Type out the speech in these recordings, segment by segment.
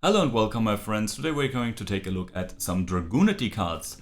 Hello and welcome my friends, today we're going to take a look at some Dragunity cards.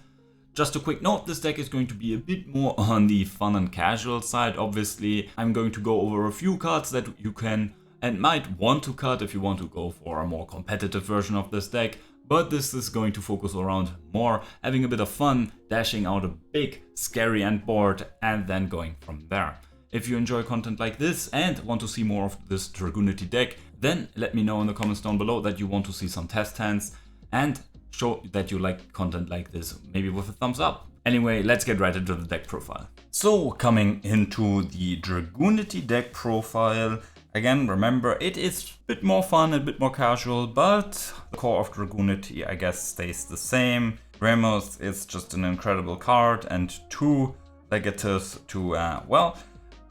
Just a quick note, this deck is going to be a bit more on the fun and casual side. Obviously, I'm going to go over a few cards that you can and might want to cut if you want to go for a more competitive version of this deck. But this is going to focus around more having a bit of fun, dashing out a big scary end board and then going from there. If you enjoy content like this and want to see more of this Dragunity deck, then let me know in the comments down below that you want to see some test hands and show that you like content like this, maybe with a thumbs up. Anyway, let's get right into the deck profile. So coming into the Dragunity deck profile, again, remember it is a bit more fun, a bit more casual, but the core of Dragunity I guess stays the same. Remus is just an incredible card and two Legatus to,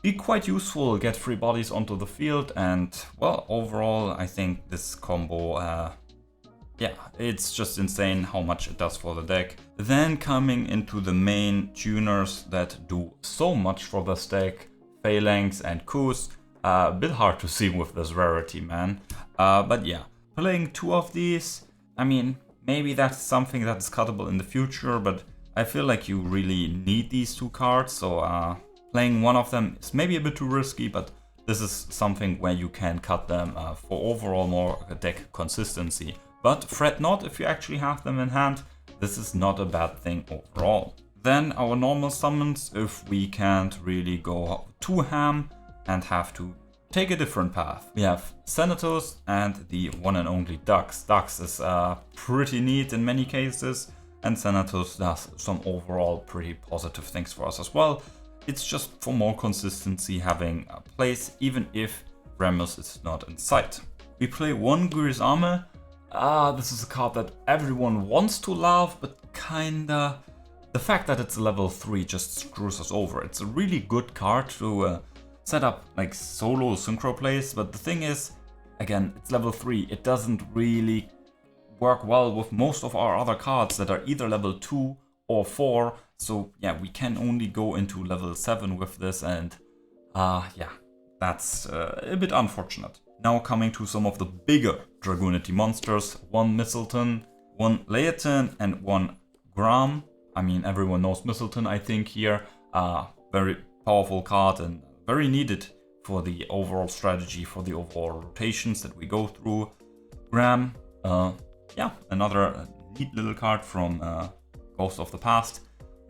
be quite useful, get free bodies onto the field, and well, overall I think this combo, it's just insane how much it does for the deck. Then coming into the main tuners that do so much for this deck, Phalanx and Couse, a bit hard to see with this rarity, man. But yeah, playing two of these, I mean, maybe that's something that's cuttable in the future, but I feel like you really need these two cards, so playing one of them is maybe a bit too risky, but this is something where you can cut them for overall more deck consistency. But fret not if you actually have them in hand, this is not a bad thing overall. Then our normal summons, if we can't really go too ham and have to take a different path. We have Senatus and the one and only Dux. Dux is pretty neat in many cases, and Senatus does some overall pretty positive things for us as well. It's just for more consistency having a place, even if Remus is not in sight. We play one Guisarme. This is a card that everyone wants to love, but kinda... The fact that it's level 3 just screws us over. It's a really good card to set up like solo synchro plays, but the thing is, again, it's level 3. It doesn't really work well with most of our other cards that are either level 2 or 4, so yeah, we can only go into level 7 with this, and that's a bit unfortunate. Now coming to some of the bigger Dragunity monsters, one Mystletainn, one Leyvaten and one Gram. I mean, everyone knows Mystletainn, I think, here. Very powerful card and very needed for the overall strategy, for the overall rotations that we go through. Gram, another neat little card from Ghost of the Past,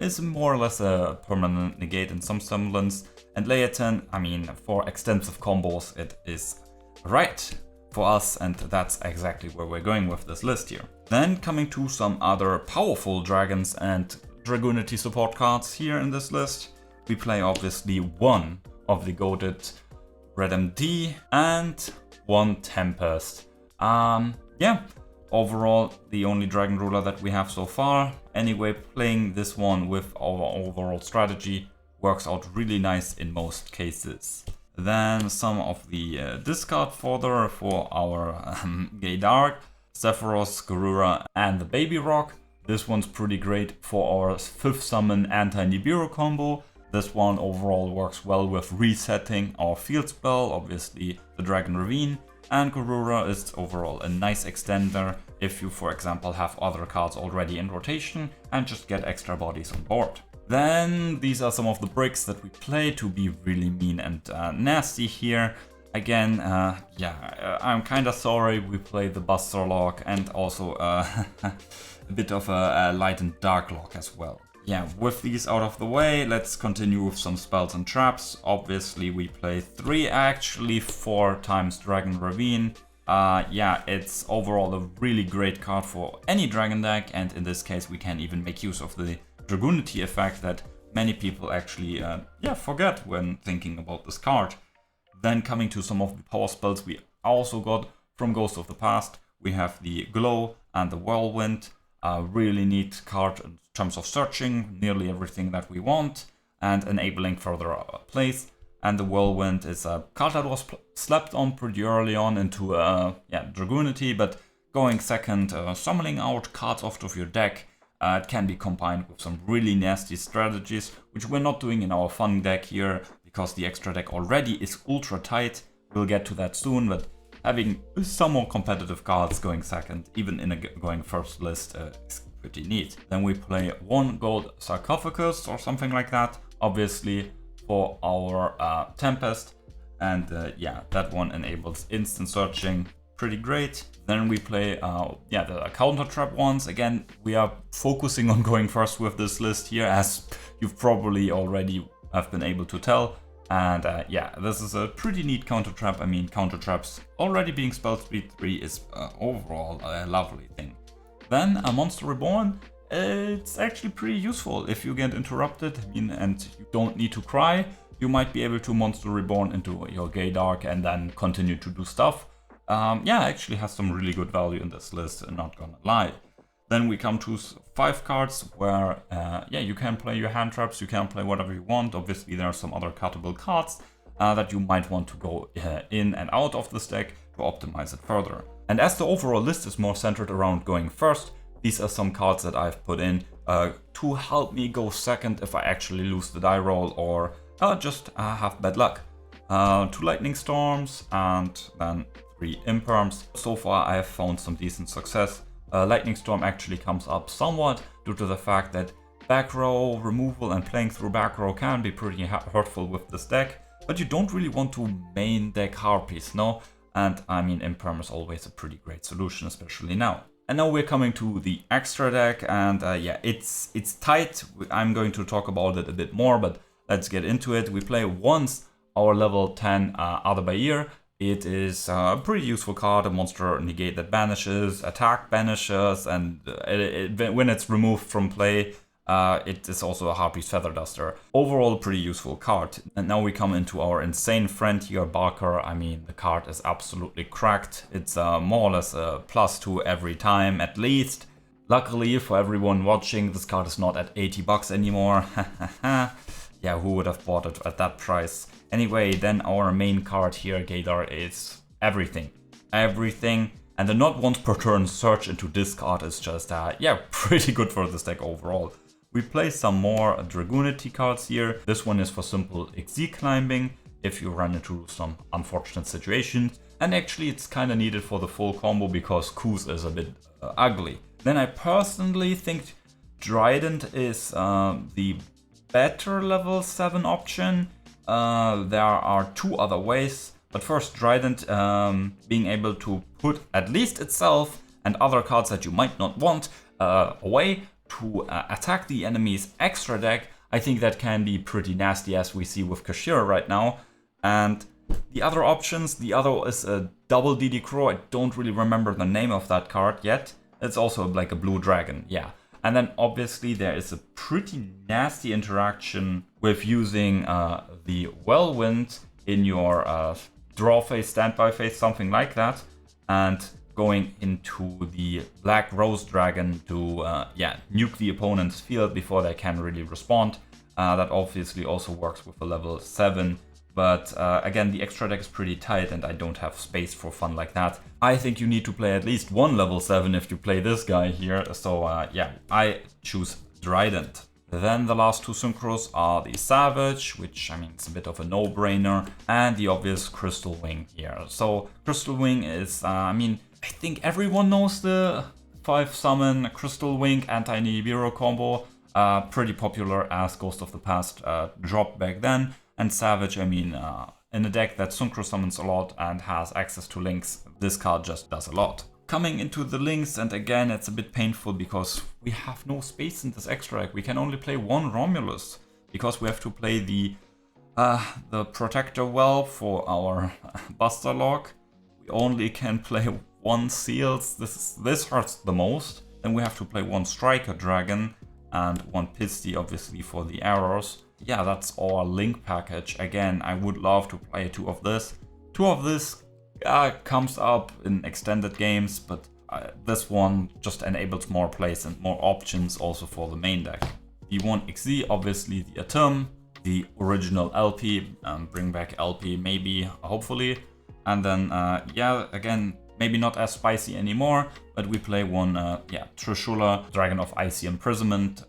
is more or less a permanent negate in some semblance. And Leyvaten, I mean, for extensive combos, it is right for us, and that's exactly where we're going with this list here. Then coming to some other powerful dragons and Dragunity support cards here in this list, we play obviously one of the goated Red MD and one Tempest. Overall, the only dragon ruler that we have so far. Anyway, playing this one with our overall strategy works out really nice in most cases. Then some of the discard fodder for our Gay Dark, Sephiroth, Garuda and the Baby Rock. This one's pretty great for our 5th summon anti-Nibiru combo. This one overall works well with resetting our field spell, obviously the Dragon Ravine. And Garuda is overall a nice extender if you, for example, have other cards already in rotation and just get extra bodies on board. Then these are some of the bricks that we play to be really mean and nasty here. Again, I'm kinda sorry we play the Buster Lock and also a bit of a light and dark lock as well. Yeah, with these out of the way, let's continue with some spells and traps. Obviously, we play 3, actually 4 times Dragon Ravine. It's overall a really great card for any dragon deck, and in this case, we can even make use of the Dragunity effect that many people actually forget when thinking about this card. Then coming to some of the power spells we also got from Ghost of the Past, we have the Glow and the Whirlwind. A really neat card in terms of searching nearly everything that we want and enabling further plays. And the Whirlwind is a card that was slapped on pretty early on into Dragunity, but going second, summoning out cards off of your deck. It can be combined with some really nasty strategies, which we're not doing in our fun deck here, because the extra deck already is ultra tight. We'll get to that soon, but having some more competitive cards going second, even in a going first list, is pretty neat. Then we play 1 gold sarcophagus or something like that, obviously for our Tempest. And yeah, that one enables instant searching, pretty great. Then we play the counter trap ones. Again, we are focusing on going first with this list here, as you've probably already have been able to tell. And yeah, this is a pretty neat counter trap. I mean, counter traps already being spell speed 3 is overall a lovely thing. Then a Monster Reborn. It's actually pretty useful if you get interrupted, I mean, and you don't need to cry. You might be able to Monster Reborn into your Gay Dark and then continue to do stuff. Yeah, actually has some really good value in this list, not gonna lie. Then we come to 5 cards where, yeah, you can play your hand traps, you can play whatever you want. Obviously, there are some other cuttable cards that you might want to go in and out of this deck to optimize it further. And as the overall list is more centered around going first, these are some cards that I've put in to help me go second if I actually lose the die roll or just have bad luck. 2 Lightning Storms and then 3 Imperms. So far I have found some decent success. Lightning Storm actually comes up somewhat due to the fact that back row removal and playing through back row can be pretty hurtful with this deck, but you don't really want to main deck Harpies, no? And I mean, Imperm is always a pretty great solution, especially now. And now we're coming to the extra deck, and yeah, it's tight. I'm going to talk about it a bit more, but let's get into it. We play once our level 10 Adabair. It is a pretty useful card, a monster negate that banishes, attack banishes, and when it's removed from play, it is also a Harpy's Feather Duster. Overall, a pretty useful card. And now we come into our insane friend here, Barker. I mean, the card is absolutely cracked. It's more or less a +2 every time, at least. Luckily for everyone watching, this card is not at 80 bucks anymore. Yeah, who would have bought it at that price? Anyway, then our main card here, Gaydar, is everything. Everything. And the not once per turn search into discard is just, yeah, pretty good for this deck overall. We play some more Dragunity cards here. This one is for simple XZ climbing, if you run into some unfortunate situations. And actually it's kind of needed for the full combo because Couse is a bit ugly. Then I personally think Trident is the better level 7 option. There are 2 other ways. But first, Trident being able to put at least itself and other cards that you might not want away to attack the enemy's extra deck. I think that can be pretty nasty, as we see with Kashira right now. And the other options, the other is a double DD Crow. I don't really remember the name of that card yet. It's also like a blue dragon, yeah. And then obviously there is a pretty nasty interaction with using the Whirlwind in your draw phase, standby phase, something like that, and going into the Black Rose Dragon to yeah, nuke the opponent's field before they can really respond. That obviously also works with a level 7, but again, the extra deck is pretty tight and I don't have space for fun like that. I think you need to play at least one level 7 if you play this guy here, so yeah, I choose Trident. Then the last 2 synchros are the Savage, which I mean it's a bit of a no-brainer, and the obvious Crystal Wing here. So Crystal Wing is, I mean, I think everyone knows the 5-summon Crystal Wing anti-Nibiru combo. Pretty popular as Ghost of the Past dropped back then. And Savage, I mean, in a deck that synchro summons a lot and has access to links, this card just does a lot. Coming into the links, and again it's a bit painful because we have no space in this extra deck. We can only play 1 Romulus because we have to play the Protector Well for our Buster Lock. We only can play 1 Seals. This hurts the most. Then we have to play 1 Striker Dragon and 1 Pisty, obviously, for the arrows. Yeah, that's our link package. Again, I would love to play 2 of this. 2 of this comes up in extended games, but this one just enables more plays and more options also for the main deck. The 1 XZ, obviously the Atom, the original LP, bring back LP maybe, hopefully. And then, yeah, again, maybe not as spicy anymore, but we play 1, yeah, Trishula, Dragon of Icy Imprisonment.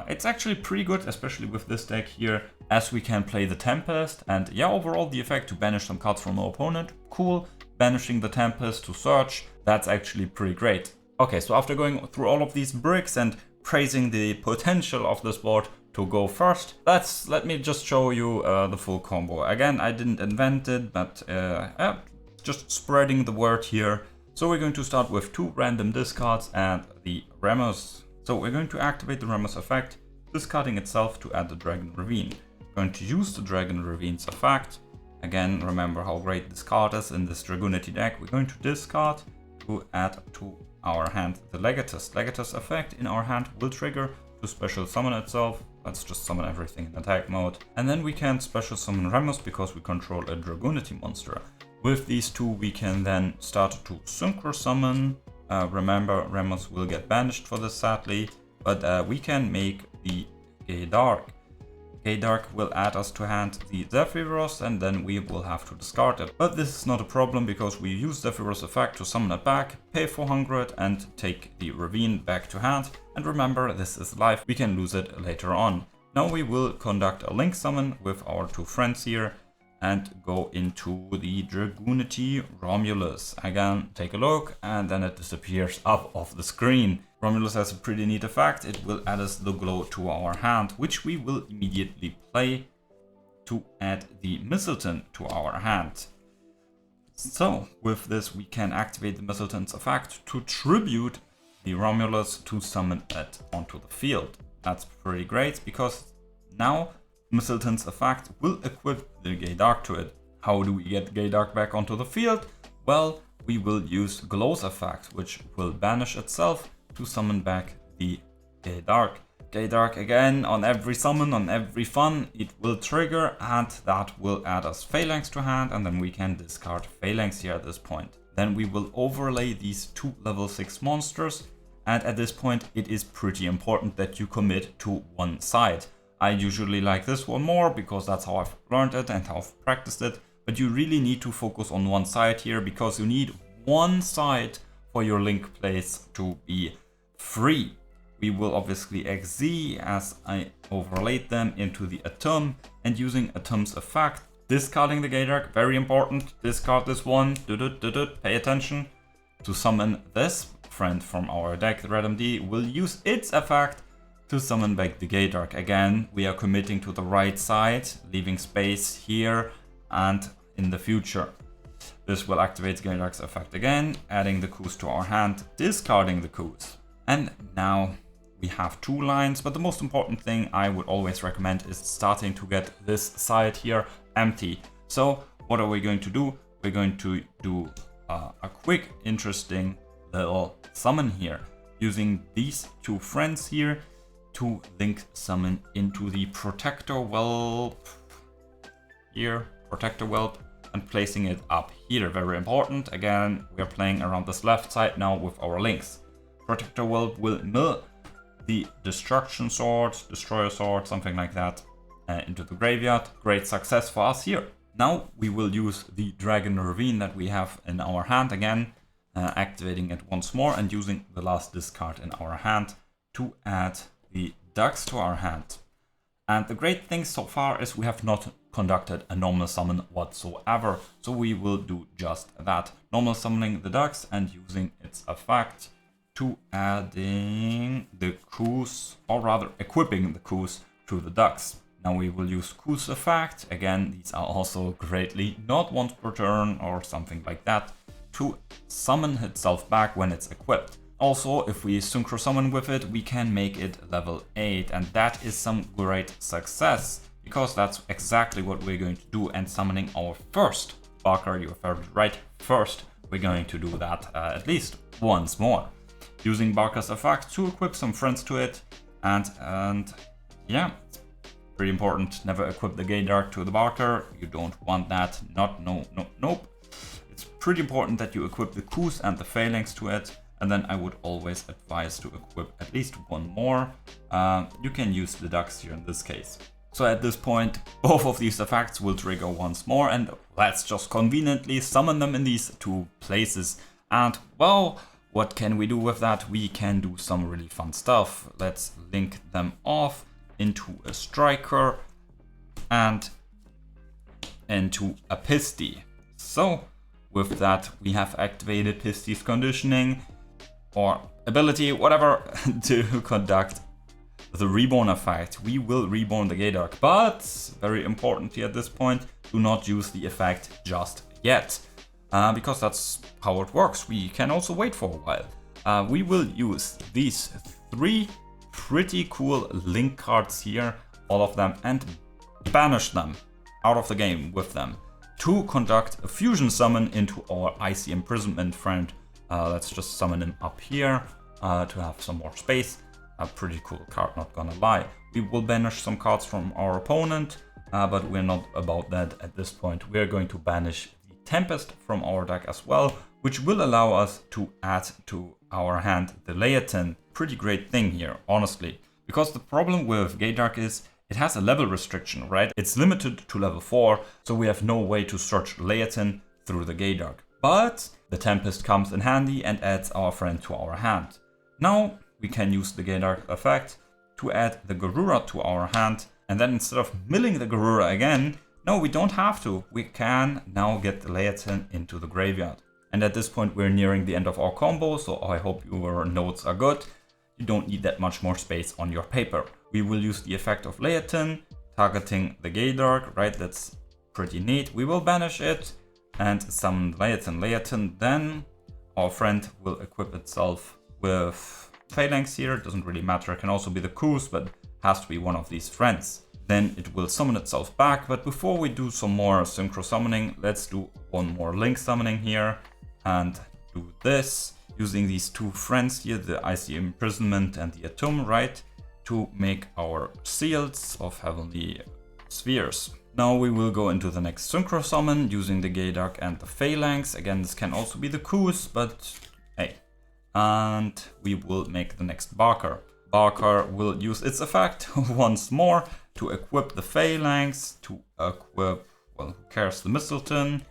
It's actually pretty good, especially with this deck here, as we can play the Tempest. And yeah, overall the effect to banish some cards from our opponent, cool. banishing the Tempest to search. That's actually pretty great. Okay, so after going through all of these bricks and praising the potential of this board to go first, let me just show you the full combo. Again, I didn't invent it, but just spreading the word here. So we're going to start with 2 random discards and the Remus. So we're going to activate the Remus effect, discarding itself to add the Dragon Ravine. Going to use the Dragon Ravine's effect. Again, remember how great this card is in this Dragunity deck. We're going to discard to add to our hand the Legatus. Legatus effect in our hand will trigger to special summon itself. Let's just summon everything in attack mode. And then we can special summon Remus because we control a Dragunity monster. With these 2 we can then start to synchro summon. Remember, Remus will get banished for this sadly, but we can make the Gaydark. Gaydark will add us to hand the Zephyros and then we will have to discard it. But this is not a problem because we use Zephyros effect to summon it back, pay 400 and take the Ravine back to hand. And remember, this is live, we can lose it later on. Now we will conduct a link summon with our 2 friends here and go into the Dragunity Romulus. Again, take a look and then it disappears up off the screen. Romulus has a pretty neat effect. It will add us the glow to our hand, which we will immediately play to add the Mystletainn to our hand. So with this we can activate the Mystletain's effect to tribute the Romulus to summon it onto the field. That's pretty great because now Mystletain's effect will equip the Gaydark to it. How do we get Gaydark back onto the field? Well, we will use Glow's effect, which will banish itself to summon back the Gaydark. Gaydark again, on every summon, on every fun, it will trigger and that will add us Phalanx to hand and then we can discard Phalanx here at this point. Then we will overlay these 2 level 6 monsters and at this point it is pretty important that you commit to one side. I usually like this one more because that's how I've learned it and how I've practiced it. But you really need to focus on one side here because you need one side for your link plays to be free. We will obviously XZ as I overlaid them into the Atom and using Atom's effect, discarding the Gaydark, very important, discard this one, pay attention, to summon this friend from our deck. The Red MD will use its effect to summon back the Gaydark. Again, we are committing to the right side, leaving space here and in the future. This will activate Gaydark's effect again, adding the Couse to our hand, discarding the Couse. And now we have 2 lines, but the most important thing I would always recommend is starting to get this side here empty. So what are we going to do? We're going to do a quick, interesting little summon here, using these 2 friends here to link summon into the Protector Whelp here, Protector Whelp, and placing it up here. Very important. Again, we are playing around this left side now with our links. Protector Whelp will mill the Destruction Sword, Destroyer Sword, something like that, into the graveyard. Great success for us here. Now we will use the Dragon Ravine that we have in our hand again, activating it once more and using the last discard in our hand to add the Dux to our hand. And the great thing so far is we have not conducted a normal summon whatsoever, so we will do just that. Normal summoning the Dux and using its effect to adding the Couse, or rather equipping the Couse to the Dux. Now we will use Couse effect. Again, these are also greatly not once per turn or something like that, to summon itself back when it's equipped. Also, if we synchro summon with it, we can make it level 8, and that is some great success, because that's exactly what we're going to do. And summoning our first Barker, you heard it right, first, we're going to do that at least once more. Using Barker's effect to equip some friends to it, and yeah, it's pretty important. Never equip the Gaydark to the Barker, you don't want that, nope. It's pretty important that you equip the Couse and the Phalanx to it. And then I would always advise to equip at least one more. You can use the Dux here in this case. So at this point, both of these effects will trigger once more, and let's just conveniently summon them in these 2 places. And well, what can we do with that? We can do some really fun stuff. Let's link them off into a Striker and into a Pisty. So With that, we have activated his Thief's Conditioning or ability, whatever, to conduct the Reborn effect. We will reborn the Gaydark, but very important here at this point, do not use the effect just yet, because that's how it works. We can also wait for a while. We will use these 3 pretty cool link cards here, all of them, and banish them out of the game with them to conduct a fusion summon into our Icy Imprisonment friend. Let's just summon him up here to have some more space. A pretty cool card, not gonna lie. We will banish some cards from our opponent, but we're not about that at this point. We're going to banish the Tempest from our deck as well, which will allow us to add to our hand the Leyvaten. Pretty great thing here, honestly. Because the problem with Gaydark is it has a level restriction, right? It's limited to level 4, so we have no way to search Leyvaten through the Gaydark. But the Tempest comes in handy and adds our friend to our hand. Now we can use the Gaydark effect to add the Garuda to our hand, and then instead of milling the Garuda again, no, we don't have to. We can now get the Leyvaten into the graveyard. And at this point we're nearing the end of our combo, so I hope your notes are good. You don't need that much more space on your paper. We will use the effect of Leyvaten, targeting the Gaydark, right? That's pretty neat. We will banish it and summon Leyvaten. Then our friend will equip itself with Phalanx here. It doesn't really matter. It can also be the Couse, but has to be one of these friends. Then it will summon itself back. But before we do some more synchro summoning, let's do one more link summoning here and do this using these 2 friends here, the Icy Imprisonment and the Atom, right, to make our seals of Heavenly Spheres. Now we will go into the next synchro summon using the Gaydark and the Phalanx. Again, this can also be the Couse, but hey. And we will make the next Barker. Barker will use its effect once more to equip the Phalanx, to equip, well, who cares, the Mystletainn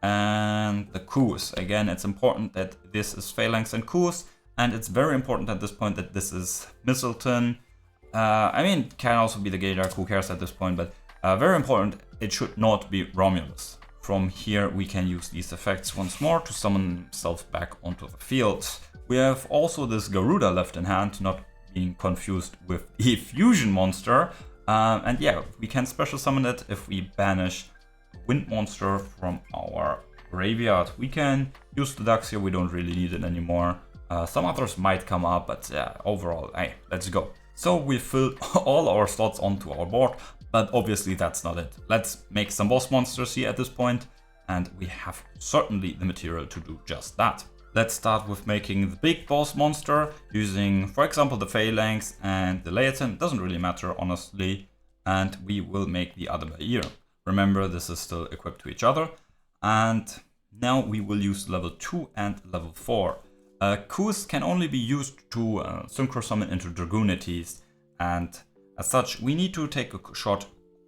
and the Couse. Again, it's important that this is Phalanx and Couse, and it's very important at this point that this is Mystletainn. I mean, it can also be the Gaydark, who cares at this point, but very important, it should not be Romulus. From here we can use these effects once more to summon himself back onto the field. We have also this Garuda left in hand, not being confused with the fusion monster. And yeah, we can special summon it if we banish Wind Monster from our graveyard. We can use the Dux here, we don't really need it anymore. Some others might come up, but yeah, overall, hey, let's go. So we filled all our slots onto our board, but obviously that's not it. Let's make some boss monsters here at this point, and we have certainly the material to do just that. Let's start with making the big boss monster using, for example, the Phalanx and the Leyvaten. Doesn't really matter, honestly. And we will make the other layer. Remember, this is still equipped to each other. And now we will use level 2 and level 4. Couse can only be used to synchro summon into Dragunities. And as such, we need to take a short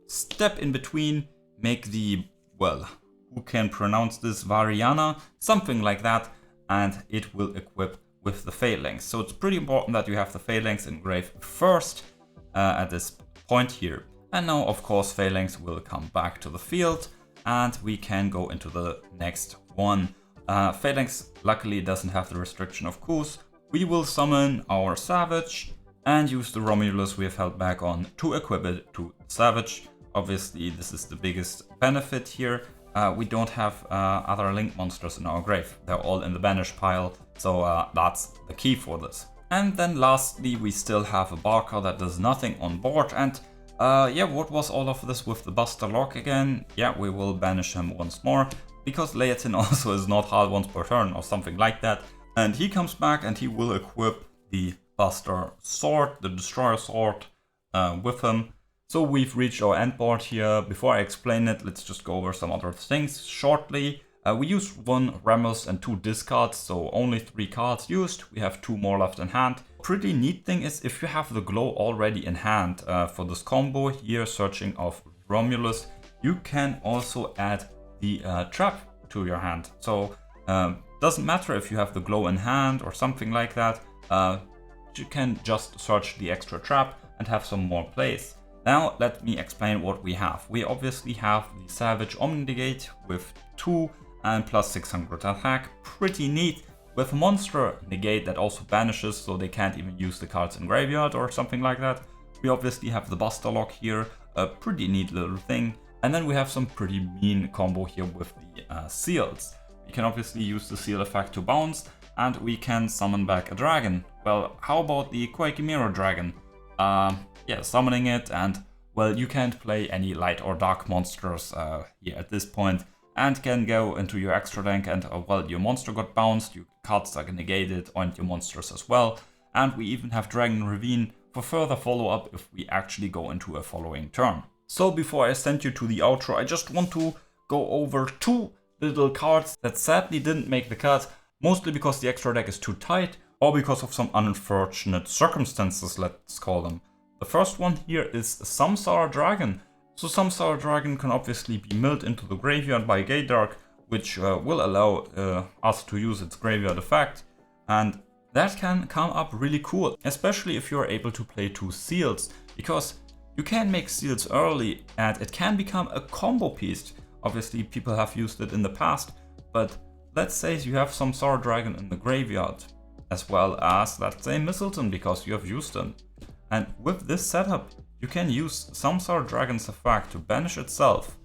step in between, make the, well, who can pronounce this, Variana, something like that. And it will equip with the Phalanx. So it's pretty important that you have the Phalanx engraved first at this point here. And now, of course, Phalanx will come back to the field and we can go into the next one. Phalanx luckily doesn't have the restriction of Couse. We will summon our Savage and use the Romulus we have held back on to equip it to Savage. Obviously, this is the biggest benefit here. We don't have other link monsters in our grave. They're all in the banish pile, so that's the key for this. And then lastly, we still have a Barker that does nothing on board. And yeah, what was all of this with the Buster Lock again? Yeah, we will banish him once more, because Leyvaten also is not hard once per turn or something like that. And he comes back and he will equip the Buster Sword, the Destroyer Sword, with him. So we've reached our end board here. Before I explain it, let's just go over some other things shortly. We used 1 Remus and 2 discards, so only 3 cards used. We have 2 more left in hand. Pretty neat thing is if you have the glow already in hand for this combo here, searching of Romulus, you can also add the trap to your hand. So doesn't matter if you have the glow in hand or something like that. You can just search the extra trap and have some more plays. Now let me explain what we have. We obviously have the Savage Omnigate with 2 and plus 600 attack. Pretty neat. With monster negate that also banishes, so they can't even use the cards in graveyard or something like that. We obviously have the Buster Lock here, a pretty neat little thing. And then we have some pretty mean combo here with the seals. We can obviously use the seal effect to bounce, and we can summon back a dragon. Well, how about the Quakemiro dragon? Yeah, summoning it, and well, you can't play any light or dark monsters here at this point, and can go into your extra deck, and well, your monster got bounced, your cards are negated, and your monsters as well. And we even have Dragon Ravine for further follow-up if we actually go into a following turn. So before I send you to the outro, I just want to go over two little cards that sadly didn't make the cut, mostly because the extra deck is too tight, or because of some unfortunate circumstances, let's call them. The first one here is Samsara Dragon. So Samsara Dragon can obviously be milled into the graveyard by Gaydark, which will allow us to use its graveyard effect, and that can come up really cool, especially if you're able to play two seals, because you can make seals early and it can become a combo piece. Obviously people have used it in the past, but let's say you have Samsara Dragon in the graveyard, as well as, let's say, Mystletainn, because you have used them. And with this setup, you can use Samsara Dragon's effect to banish itself,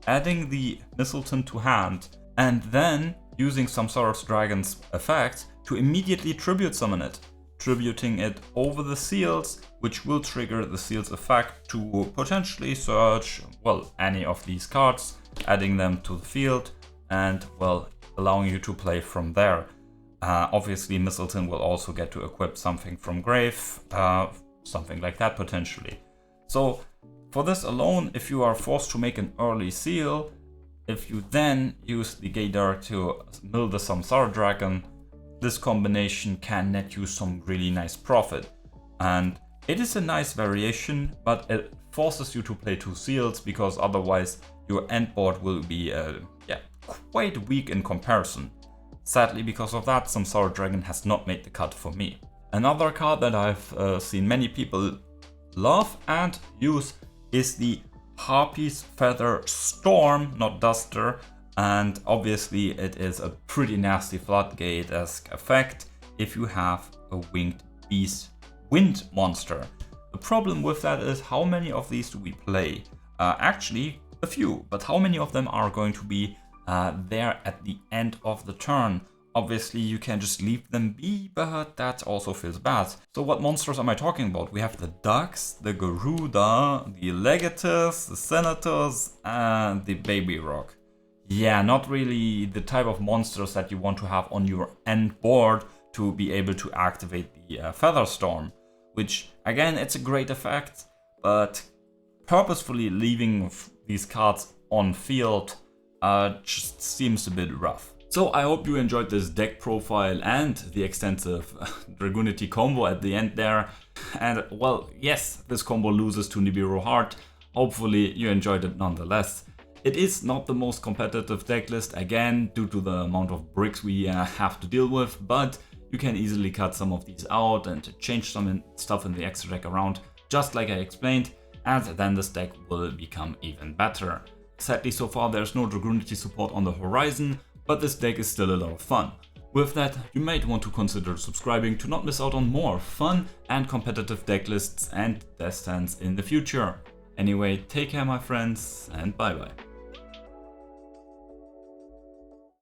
adding the Mystletainn to hand, and then using Samsara Dragon's effect to immediately tribute summon it, tributing it over the seals, which will trigger the seals effect to potentially search, well, any of these cards, adding them to the field, and, well, allowing you to play from there. Obviously, Mystletainn will also get to equip something from grave, something like that potentially. So for this alone, if you are forced to make an early seal, if you then use the Gaydark to mill the Samsara Dragon, this combination can net you some really nice profit. And it is a nice variation, but it forces you to play two seals, because otherwise your end board will be quite weak in comparison. Sadly, because of that, Samsara Dragon has not made the cut for me. Another card that I've seen many people love and use is the Harpy's Feather Storm, not Duster, and obviously it is a pretty nasty Floodgate-esque effect if you have a Winged Beast wind monster. The problem with that is, how many of these do we play? Actually, a few, but how many of them are going to be there at the end of the turn? Obviously, you can just leave them be, but that also feels bad. So what monsters am I talking about? We have the Dux, the Garuda, the Legatus, the Senatus, and the Baby Rock. Yeah, not really the type of monsters that you want to have on your end board to be able to activate the Feather Storm, which, again, it's a great effect, but purposefully leaving these cards on field just seems a bit rough. So I hope you enjoyed this deck profile and the extensive Dragunity combo at the end there. And well, yes, this combo loses to Nibiru Heart. Hopefully you enjoyed it nonetheless. It is not the most competitive deck list, again, due to the amount of bricks we have to deal with, but you can easily cut some of these out and change some stuff in the extra deck around, just like I explained, and then this deck will become even better. Sadly, so far there's no Dragunity support on the horizon, but this deck is still a lot of fun. With that, you might want to consider subscribing to not miss out on more fun and competitive deck lists and death stands in the future. Anyway, take care my friends, and bye bye.